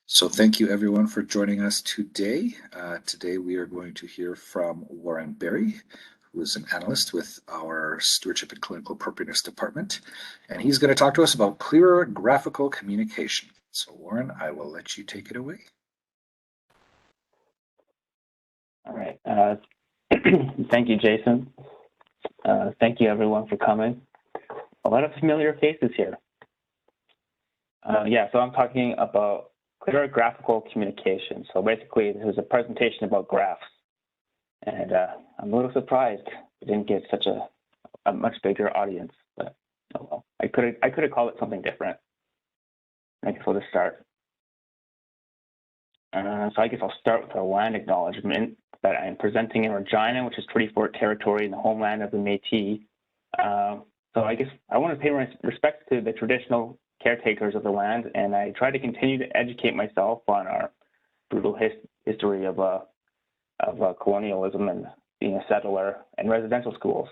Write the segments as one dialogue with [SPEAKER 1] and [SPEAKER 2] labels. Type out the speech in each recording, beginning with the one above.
[SPEAKER 1] So thank you everyone for joining us today. Today we are going to hear from Warren Berry, who is an analyst with our Stewardship and Clinical Appropriateness Department, and he's going to talk to us about clearer graphical communication. So Warren, I will let you take it away.
[SPEAKER 2] All right. Thank you, Jason. Thank you everyone for coming. A lot of familiar faces here. So I'm talking about clearer graphical communication. So basically, this is a presentation about graphs. And I'm a little surprised we didn't get such a much bigger audience, but oh well. I could have called it something different. I guess we'll just start. So I guess I'll start with our land acknowledgement that I am presenting in Regina, which is Treaty Fort territory in the homeland of the Métis. So I guess I want to pay my respects to the traditional caretakers of the land, and I try to continue to educate myself on our brutal history of colonialism and being a settler and residential schools.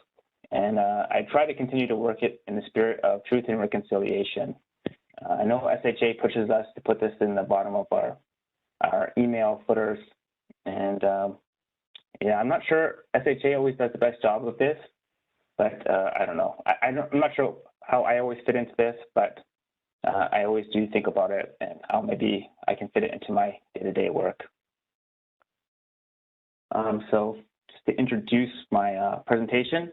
[SPEAKER 2] And I try to continue to work it in the spirit of truth and reconciliation. I know SHA pushes us to put this in the bottom of our email footers, and I'm not sure SHA always does the best job with this, but I don't know. I'm not sure how I always fit into this, but I always do think about it and how maybe I can fit it into my day-to-day work. So just to introduce my presentation,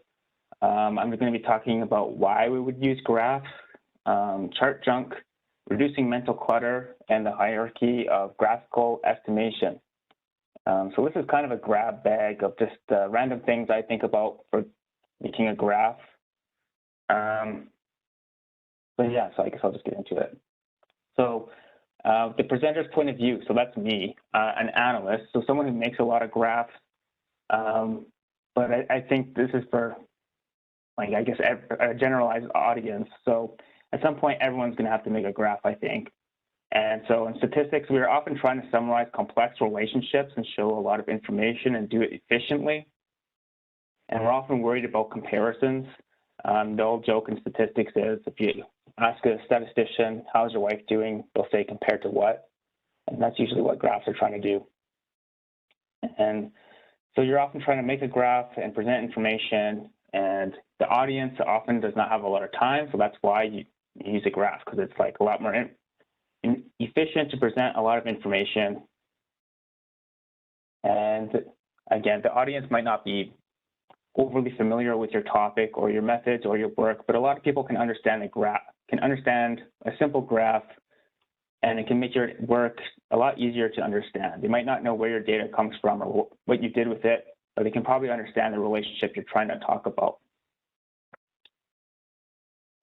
[SPEAKER 2] I'm going to be talking about why we would use graphs, chart junk, reducing mental clutter, and the hierarchy of graphical estimation. So this is kind of a grab bag of just random things I think about for making a graph. So I guess I'll just get into it. So the presenter's point of view, so that's me, an analyst, so someone who makes a lot of graphs. But I think this is for, like, I guess, a generalized audience. So at some point, everyone's going to have to make a graph, I think. And so in statistics, we are often trying to summarize complex relationships and show a lot of information and do it efficiently. And we're often worried about comparisons. The old joke in statistics is if you ask a statistician, how's your wife doing, they'll say compared to what? And that's usually what graphs are trying to do. And so you're often trying to make a graph and present information, and the audience often does not have a lot of time, so that's why you use a graph, because it's like a lot more efficient to present a lot of information. And again, the audience might not be overly familiar with your topic or your methods or your work, but a lot of people can understand a simple graph, and it can make your work a lot easier to understand. They might not know where your data comes from or what you did with it, but they can probably understand the relationship you're trying to talk about.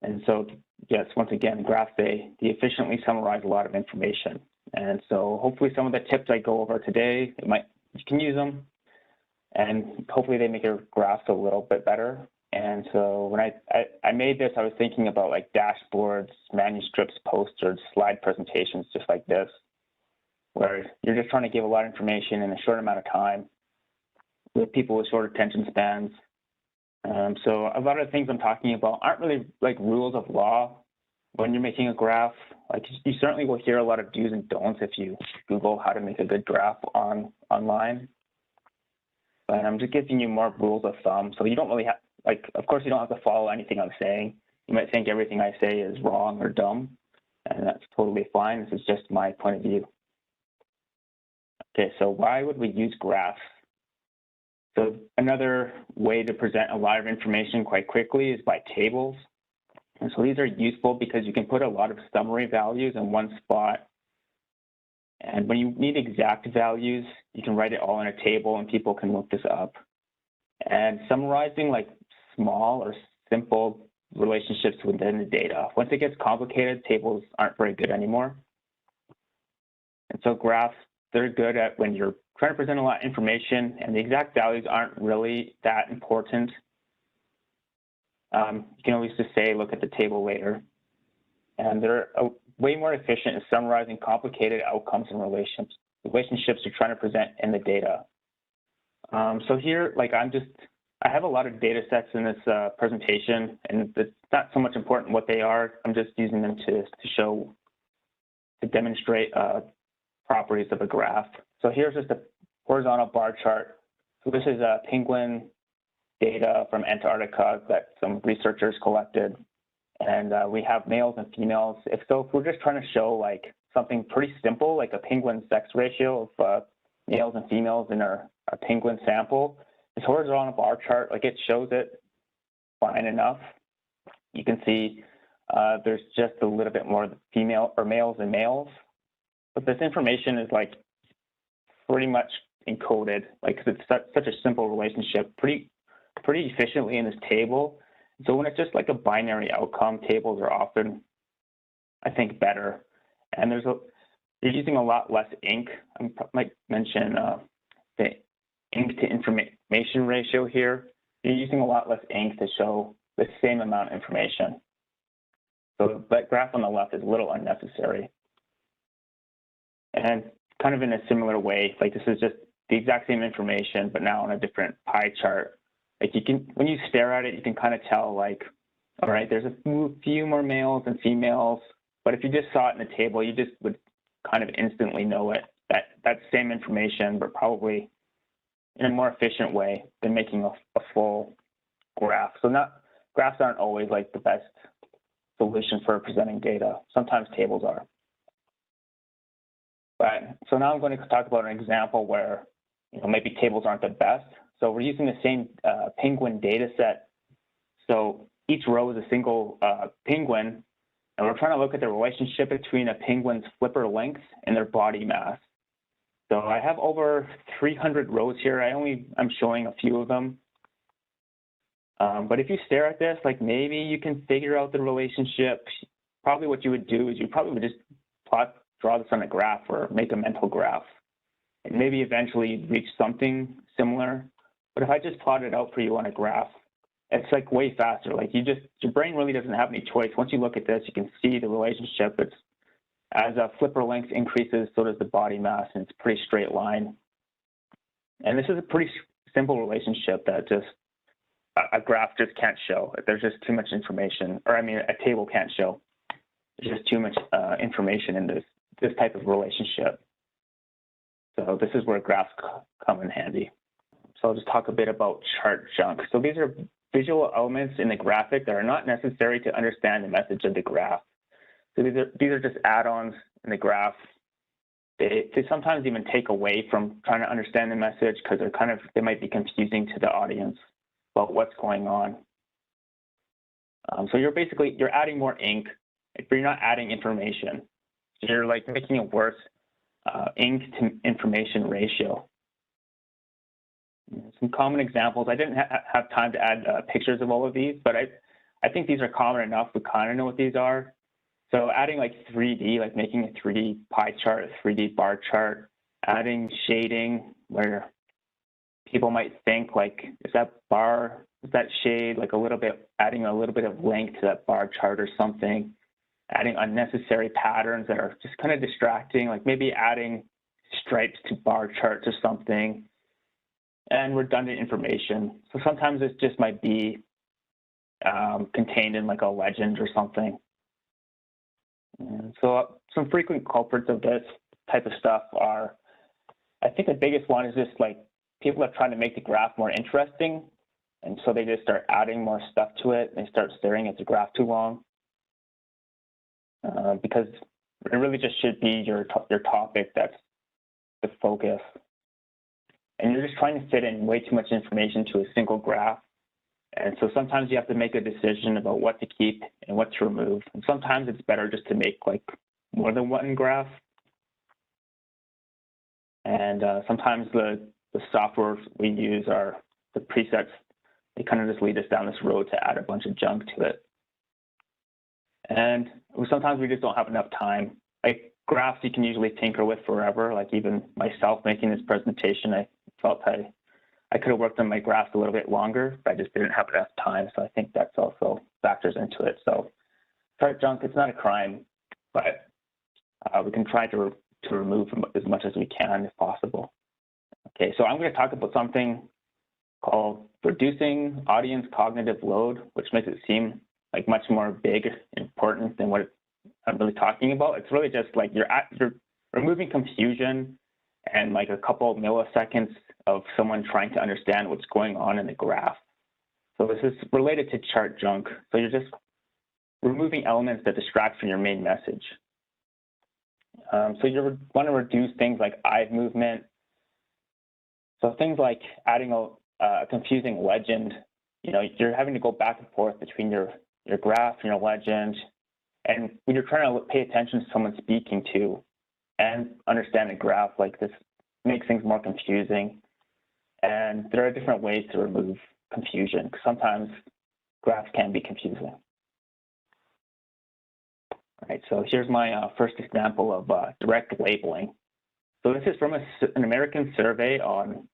[SPEAKER 2] And so, yes, once again, graphs, they efficiently summarize a lot of information. And so hopefully some of the tips I go over today, you can use them, and hopefully they make your graphs a little bit better. And so when I made this, I was thinking about like dashboards, manuscripts, posters, slide presentations, just like this, where you're just trying to give a lot of information in a short amount of time with people with short attention spans. So a lot of the things I'm talking about aren't really like rules of law when you're making a graph. Like you certainly will hear a lot of do's and don'ts if you Google how to make a good graph online. But I'm just giving you more rules of thumb. So you don't really have, like, of course you don't have to follow anything I'm saying. You might think everything I say is wrong or dumb, and that's totally fine. This is just my point of view. Okay, so why would we use graphs? So another way to present a lot of information quite quickly is by tables. And so these are useful because you can put a lot of summary values in one spot. And when you need exact values, you can write it all in a table and people can look this up. And summarizing like small or simple relationships within the data. Once it gets complicated, tables aren't very good anymore. And so graphs, they're good at when you're trying to present a lot of information and the exact values aren't really that important. You can always just say, look at the table later. And they're way more efficient in summarizing complicated outcomes and relationships you're trying to present in the data. So here, like I have a lot of data sets in this presentation, and it's not so much important what they are. I'm just using them to demonstrate properties of a graph. So here's just a horizontal bar chart. So this is penguin data from Antarctica that some researchers collected. And we have males and females. If we're just trying to show like something pretty simple, like a penguin sex ratio of males and females in our penguin sample, this horizontal bar chart, like it shows it fine enough. You can see there's just a little bit more female or males and males, but this information is like pretty much encoded, like it's such a simple relationship, pretty efficiently in this table. So when it's just like a binary outcome, tables are often, I think, better. And you're using a lot less ink. I might mention the ink to information ratio here. You're using a lot less ink to show the same amount of information. So that graph on the left is a little unnecessary. And kind of in a similar way, like this is just the exact same information, but now on a different pie chart. Like when you stare at it, you can kind of tell like, all right, there's a few more males and females, but if you just saw it in the table, you just would kind of instantly know it, that same information, but probably in a more efficient way than making a full graph. So graphs aren't always like the best solution for presenting data. Sometimes tables are. But so now I'm going to talk about an example where maybe tables aren't the best. So we're using the same penguin data set. So each row is a single penguin, and we're trying to look at the relationship between a penguin's flipper length and their body mass. So I have over 300 rows here. I'm showing a few of them. But if you stare at this, like maybe you can figure out the relationship. Probably what you would do is you probably would just draw this on a graph or make a mental graph. And maybe eventually you'd reach something similar. But if I just plot it out for you on a graph, it's like way faster. Like your brain really doesn't have any choice. Once you look at this, you can see the relationship. It's as a flipper length increases, so does the body mass, and it's a pretty straight line. And this is a pretty simple relationship that just a graph just can't show. There's just too much information, or I mean, a table can't show. There's just too much information in this type of relationship. So this is where graphs come in handy. So I'll just talk a bit about chart junk. So these are visual elements in the graphic that are not necessary to understand the message of the graph. So these are just add-ons in the graph. They sometimes even take away from trying to understand the message because they might be confusing to the audience about what's going on. So you're adding more ink, but you're not adding information. So you're like making it worse ink to information ratio. Some common examples. I didn't have time to add pictures of all of these, but I think these are common enough. We kind of know what these are. So adding like 3D, like making a 3D pie chart, a 3D bar chart, adding shading where people might think like, is that shade like adding a little bit of length to that bar chart or something, adding unnecessary patterns that are just kind of distracting, like maybe adding stripes to bar charts or something, and redundant information. So sometimes this just might be contained in like a legend or something. And so some frequent culprits of this type of stuff are, I think the biggest one is just like people are trying to make the graph more interesting. And so they just start adding more stuff to it. They start staring at the graph too long because it really just should be your topic that's the focus. And you're just trying to fit in way too much information to a single graph. And so sometimes you have to make a decision about what to keep and what to remove. And sometimes it's better just to make like more than one graph. And sometimes the software we use are the presets. They kind of just lead us down this road to add a bunch of junk to it. And sometimes we just don't have enough time. Like graphs you can usually tinker with forever. Like even myself making this presentation, I felt I could have worked on my graphs a little bit longer, but I just didn't have enough time. So I think that's also factors into it. So chart junk, it's not a crime, but we can try to remove as much as we can if possible. Okay, so I'm going to talk about something called reducing audience cognitive load, which makes it seem like much more big and important than what I'm really talking about. It's really just like you're removing confusion and like a couple of milliseconds of someone trying to understand what's going on in the graph. So this is related to chart junk. So you're just removing elements that distract from your main message. So you want to reduce things like eye movement. So things like adding a confusing legend. You know, you're having to go back and forth between your graph and your legend. And when you're trying to pay attention to someone speaking to and understand a graph like this, makes things more confusing. And there are different ways to remove confusion, because sometimes graphs can be confusing. All right, so here's my first example of direct labeling. So this is from an American survey on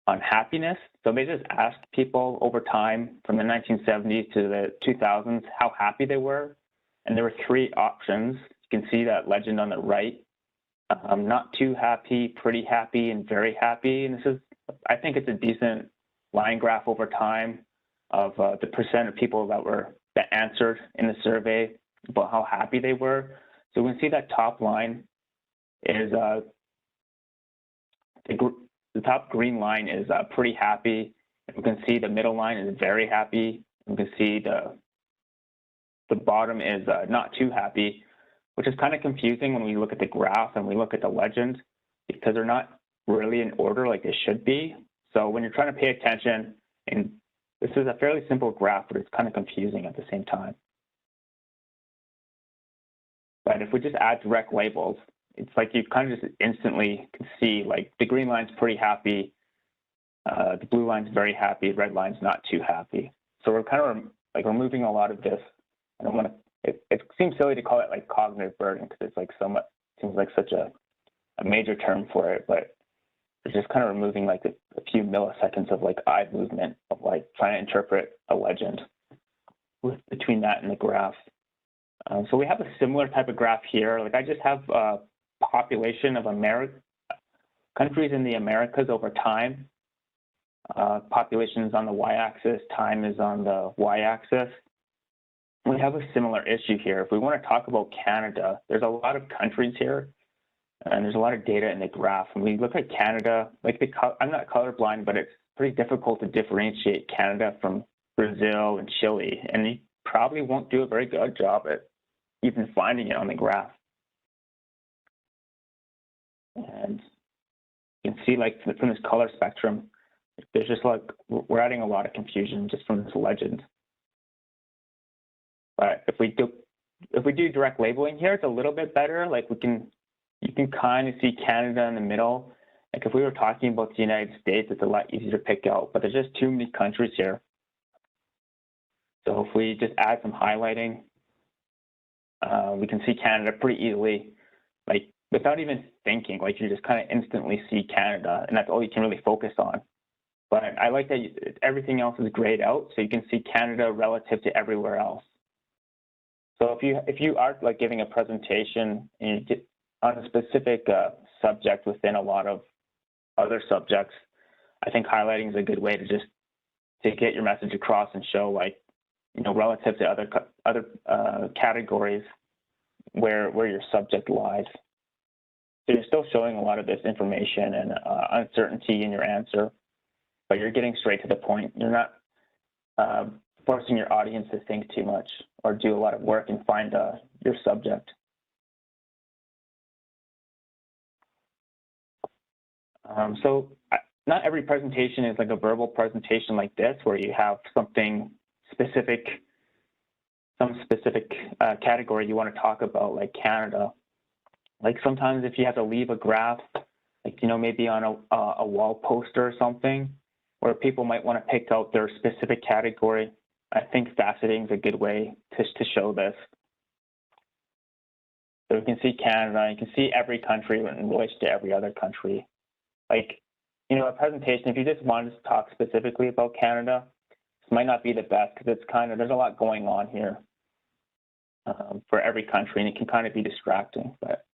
[SPEAKER 2] happiness. So they just asked people over time from the 1970s to the 2000s how happy they were. And there were 3 options. You can see that legend on the right. Not too happy, pretty happy, and very happy. And this is, I think it's a decent line graph over time of the percent of people that answered in the survey about how happy they were. So we can see that top line is the top green line is pretty happy. And we can see the middle line is very happy. We can see the bottom is not too happy, which is kind of confusing when we look at the graph and we look at the legend, because they're not really in order like they should be. So when you're trying to pay attention, and this is a fairly simple graph, but it's kind of confusing at the same time. But if we just add direct labels, it's like you kind of just instantly can see like the green line's pretty happy, the blue line's very happy, red line's not too happy. So we're kind of like removing a lot of this. I don't want to, it seems silly to call it like cognitive burden, because it's like somewhat, seems like such a major term for it, but it's just kind of removing like a few milliseconds of like eye movement of like trying to interpret a legend between that and the graph. So we have a similar type of graph here. Like I just have population of countries in the Americas over time. Population is on the y-axis, time is on the y-axis. We have a similar issue here. If we want to talk about Canada, there's a lot of countries here, and there's a lot of data in the graph. When we look at Canada, like I'm not colorblind, but it's pretty difficult to differentiate Canada from Brazil and Chile, and you probably won't do a very good job at even finding it on the graph. And you can see like from this color spectrum, there's just like, we're adding a lot of confusion just from this legend. But if we do direct labeling here, it's a little bit better. Like you can kind of see Canada in the middle. Like if we were talking about the United States, it's a lot easier to pick out, but there's just too many countries here. So if we just add some highlighting, we can see Canada pretty easily, like without even thinking, like you just kind of instantly see Canada, and that's all you can really focus on. But I like that everything else is grayed out, so you can see Canada relative to everywhere else. So if you are like giving a presentation and you get on a specific subject within a lot of other subjects, I think highlighting is a good way to get your message across and show, like, you know, relative to other categories where your subject lies. So you're still showing a lot of this information and uncertainty in your answer, but you're getting straight to the point. You're not forcing your audience to think too much or do a lot of work and find your subject. So not every presentation is like a verbal presentation like this, where you have something specific, some specific category you want to talk about, like Canada. Like sometimes if you have to leave a graph, like, you know, maybe on a wall poster or something, where people might want to pick out their specific category, I think faceting is a good way to show this. So you can see Canada, you can see every country in relation to every other country. Like, you know, a presentation, if you just wanted to talk specifically about Canada, this might not be the best, because it's kind of, there's a lot going on here for every country, and it can kind of be distracting. But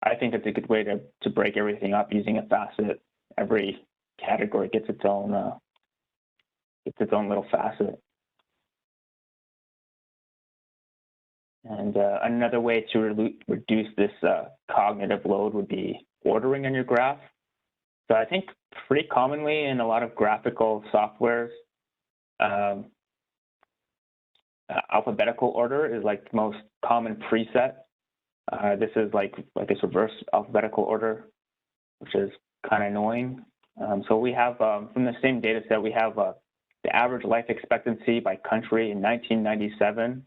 [SPEAKER 2] I think it's a good way to break everything up using a facet. Every category gets its own little facet. And another way to reduce this cognitive load would be ordering on your graph. So I think pretty commonly in a lot of graphical softwares, alphabetical order is like the most common preset. This is like this reverse alphabetical order, which is kind of annoying. So we have, from the same data set, we have the average life expectancy by country in 1997.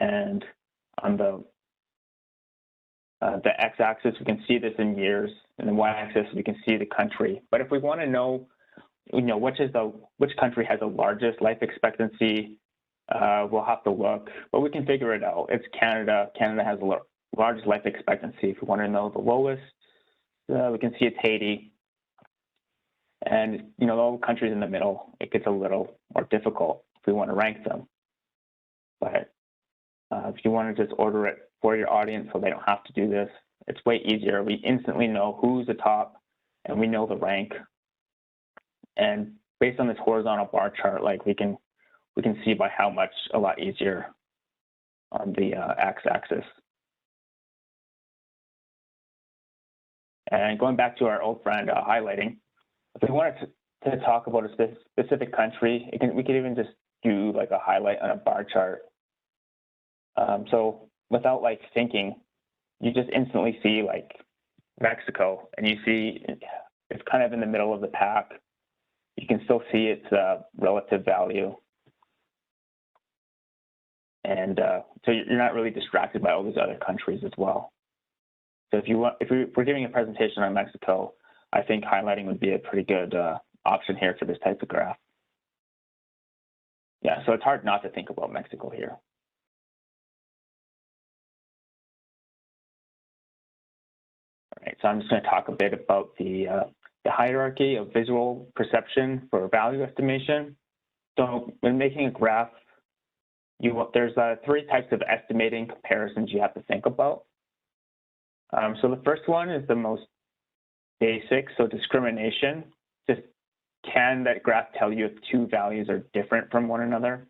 [SPEAKER 2] And on the x-axis, we can see this in years, and the y-axis, we can see the country. But if we want to know, which country has the largest life expectancy, we'll have to look, but we can figure it out. It's Canada. Canada has the largest life expectancy. If we want to know the lowest, we can see it's Haiti. And, all countries in the middle, it gets a little more difficult if we want to rank them. But if you want to just order it for your audience so they don't have to do this, it's way easier. We instantly know who's the top, and we know the rank. And based on this horizontal bar chart, like we can see by how much a lot easier on the x-axis. And going back to our old friend highlighting, if we wanted to talk about a specific country, we could even just do like a highlight on a bar chart. So without like thinking, you just instantly see like Mexico, and you see it's kind of in the middle of the pack. You can still see its relative value. And so you're not really distracted by all these other countries as well. So if we're giving a presentation on Mexico, I think highlighting would be a pretty good option here for this type of graph. Yeah, so it's hard not to think about Mexico here. All right, so I'm just going to talk a bit about the hierarchy of visual perception for value estimation. So when making a graph, there's 3 types of estimating comparisons you have to think about. So the first one is the most basic, so discrimination. Just can that graph tell you if 2 values are different from one another?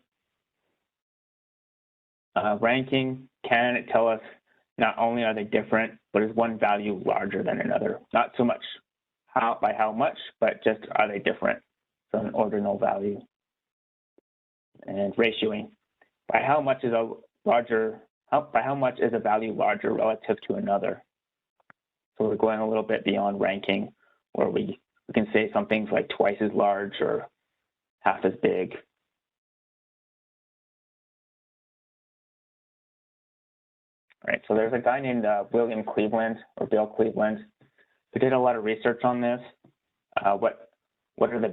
[SPEAKER 2] Ranking, can it tell us not only are they different, but is one value larger than another? Not so much by how much, but just are they different? So an ordinal value. And ratioing, by how much is a value larger relative to another? So we're going a little bit beyond ranking, where we can say something's like twice as large or half as big. All right, so there's a guy named William Cleveland, or Bill Cleveland, who did a lot of research on this. What are the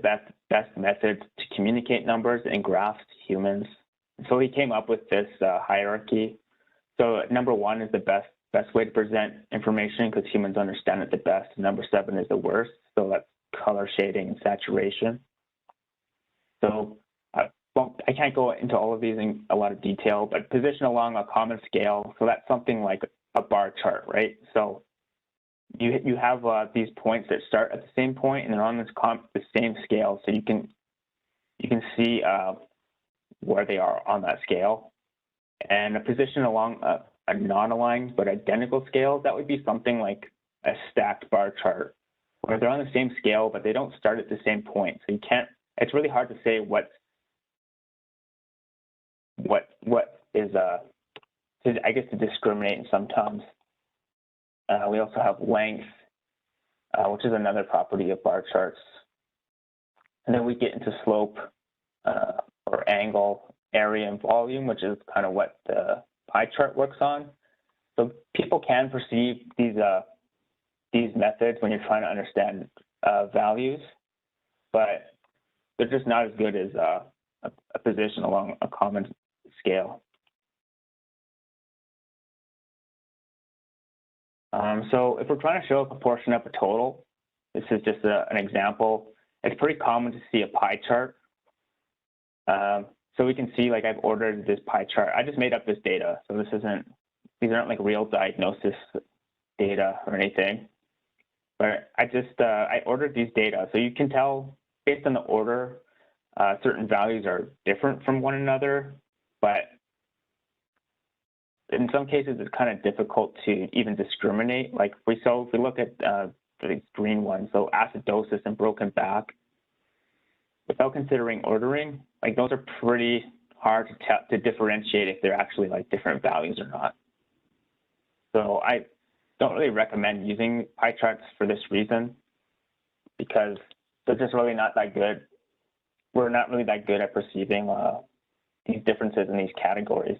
[SPEAKER 2] best methods to communicate numbers and graphs to humans? So he came up with this hierarchy. So number 1 is the best way to present information because humans understand it the best. Number 7 is the worst. So that's color shading and saturation. So I can't go into all of these in a lot of detail, but position along a common scale. So that's something like a bar chart, right? So you have these points that start at the same point and they're on the same scale. So you can see where they are on that scale. And a position along a non-aligned but identical scale, that would be something like a stacked bar chart, where they're on the same scale, but they don't start at the same point. So it's really hard to say what is, I guess, to discriminate sometimes. We also have length, which is another property of bar charts. And then we get into slope or angle, area, and volume, which is kind of what the pie chart works on. So people can perceive these methods when you're trying to understand values, but they're just not as good as a position along a common scale. So if we're trying to show a proportion of a total, this is just an example. It's pretty common to see a pie chart. So we can see, like, I've ordered this pie chart. I just made up this data. So these aren't like real diagnosis data or anything. But I ordered these data. So you can tell based on the order, certain values are different from one another, but in some cases it's kind of difficult to even discriminate. Like if we look at the green ones, so acidosis and broken back, without considering ordering, like those are pretty hard to differentiate if they're actually like different values or not. So I don't really recommend using pie charts for this reason, because they're just really not that good. We're not really that good at perceiving these differences in these categories.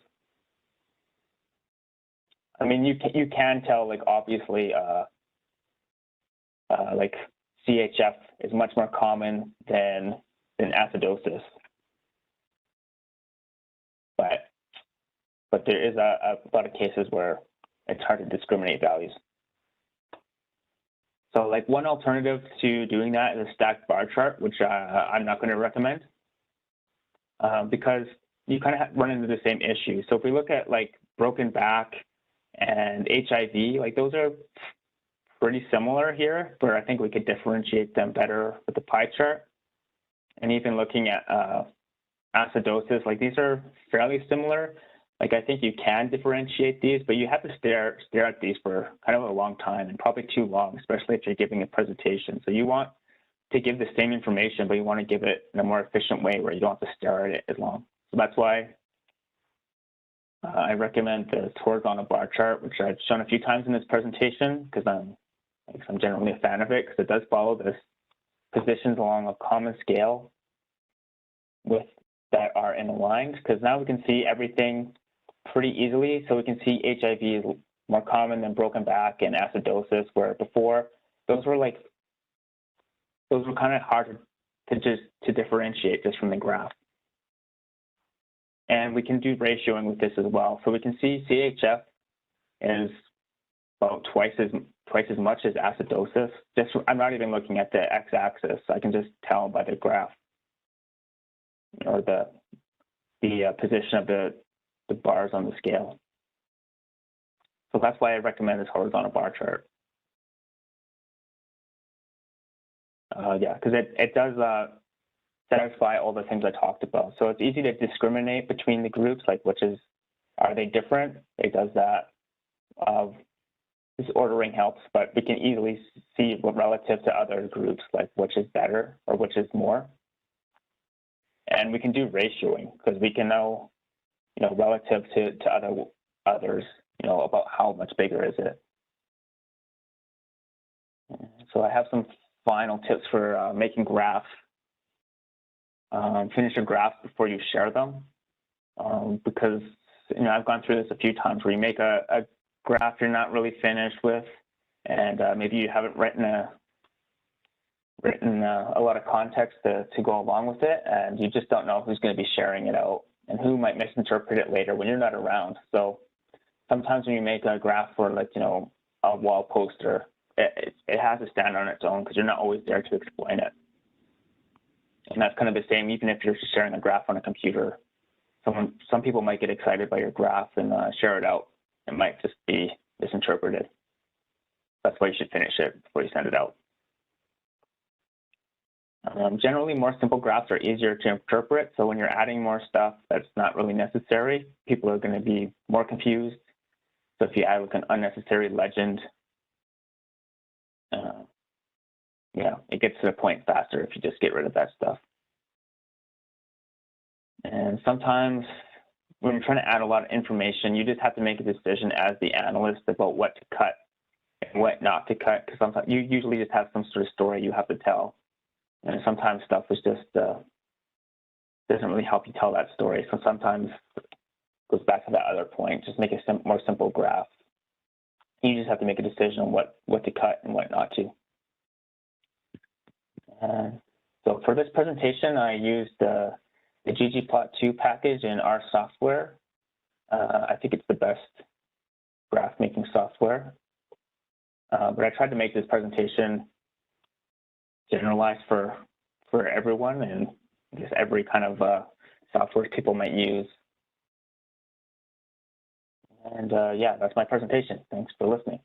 [SPEAKER 2] I mean, you can tell, like, obviously, like CHF is much more common than acidosis, but there is a lot of cases where it's hard to discriminate values. So, like, one alternative to doing that is a stacked bar chart, which I'm not going to recommend, because you kind of run into the same issue. So if we look at like broken back and HIV, like those are pretty similar here, but I think we could differentiate them better with the pie chart. And even looking at acidosis, like these are fairly similar. Like I think you can differentiate these, but you have to stare at these for kind of a long time, and probably too long, especially if you're giving a presentation. So you want to give the same information, but you want to give it in a more efficient way where you don't have to stare at it as long. So that's why I recommend this horizontal bar chart, which I've shown a few times in this presentation, because I'm generally a fan of it, because it does follow this positions along a common scale with that are in aligned, because now we can see everything pretty easily. So we can see HIV is more common than broken back and acidosis, where before those were kind of hard to differentiate just from the graph. And we can do ratioing with this as well. So we can see CHF is about twice as much as acidosis. I'm not even looking at the x-axis. I can just tell by the graph or the position of the bars on the scale. So that's why I recommend this horizontal bar chart. Yeah, because it does satisfy all the things I talked about. So it's easy to discriminate between the groups, like are they different? It does that. This ordering helps, but we can easily see what relative to other groups, like which is better or which is more. And we can do ratioing, because we can know, relative to others, about how much bigger is it. So I have some final tips for making graphs. Finish your graphs before you share them, because I've gone through this a few times where you make a graph you're not really finished with, and maybe you haven't written a lot of context to go along with it, and you just don't know who's going to be sharing it out and who might misinterpret it later when you're not around. So sometimes when you make a graph for a wall poster, it has to stand on its own, because you're not always there to explain it. And that's kind of the same even if you're sharing a graph on a computer. Some people might get excited by your graph and share it out. It might just be misinterpreted. That's why you should finish it before you send it out. Generally, more simple graphs are easier to interpret. So when you're adding more stuff that's not really necessary, people are going to be more confused. So if you add an unnecessary legend, it gets to the point faster if you just get rid of that stuff. And sometimes when you're trying to add a lot of information, you just have to make a decision as the analyst about what to cut and what not to cut, because sometimes you usually just have some sort of story you have to tell. And sometimes stuff is just doesn't really help you tell that story. So sometimes it goes back to that other point, just make a more simple graph. You just have to make a decision on what to cut and what not to. So for this presentation, I used the ggplot2 package in R software. I think it's the best graph making software. But I tried to make this presentation generalized for everyone, and just every kind of software people might use. And yeah, that's my presentation. Thanks for listening.